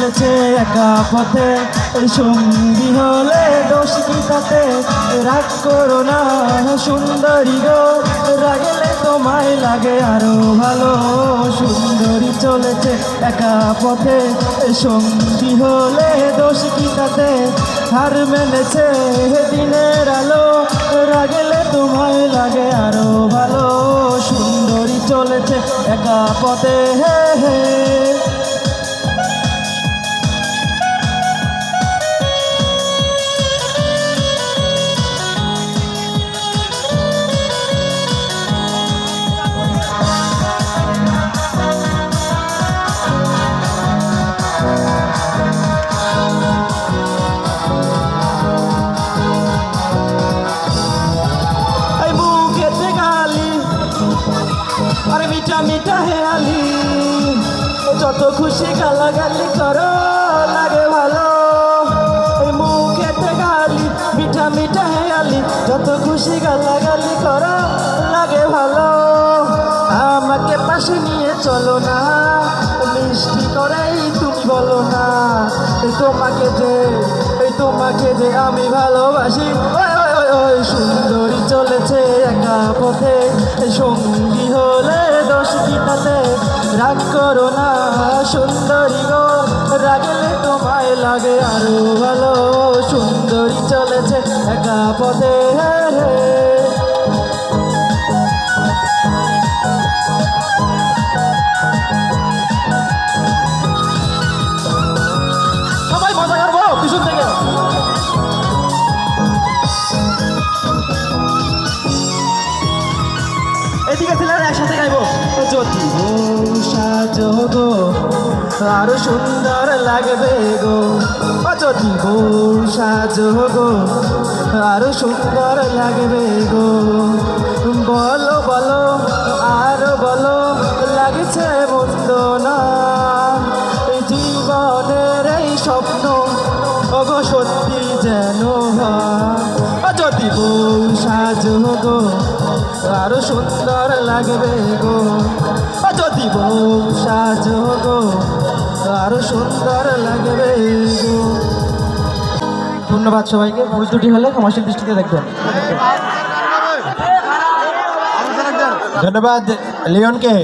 চলেছে একা পথে, সঙ্গী হলে দোষ কি তাতে? রাগ করো না সুন্দরী গো, রাগলে তোমায় লাগে আরো ভালো। সুন্দরী চলেছে একা পথে, সঙ্গী হলে দোষ কি তাতে? হার মেনেছে দিনের আলো, রাগলে তোমায় লাগে আরো ভালো। সুন্দরী চলেছে একা পথে, হে হে। আরে মিঠা মিঠা হেয়ালি, যত খুশি গালাগালি করো লাগে ভালো। এই মুখেতে গালি, মিঠা মিঠা হেয়ালি, যত খুশি গালাগালি করো লাগে ভালো। আমাকে পাশে নিয়ে চলো না, মিষ্টি করেই তুমি বলো না। তোমাকে যে আমি ভালোবাসি। সুন্দরী চলেছে একা পথে, সঙ্গী হলে দোষ কি তাতে? রাগ করো না সুন্দরী গো, রাগলে তোমায় লাগে আরো ভালো। সুন্দরী চলেছে একা পথে, হে হে। সবাই মজা করবো পিছন থেকে। এদিকে ছেলেরা একসাথে গাইবো। যদি বউ সাজো গো, আরো সুন্দর লাগবে গো। যদি বউ সাজো গো, আরো সুন্দর লাগবে গো। বলো বলো আরো বলো, লাগছে মন্দ না? জীবনের এই স্বপ্ন ওগো সত্যি যেন হয়। যদি বউ সাজো গো, আরো সুন্দর লাগবে গো। যদি বউ সাজো গো, আরো সুন্দর লাগবে গো। ধন্যবাদ সবাইকে। ভুল ত্রুটি হলে ক্ষমাশীল দৃষ্টিতে দেখবেন। ধন্যবাদ লিওনকে।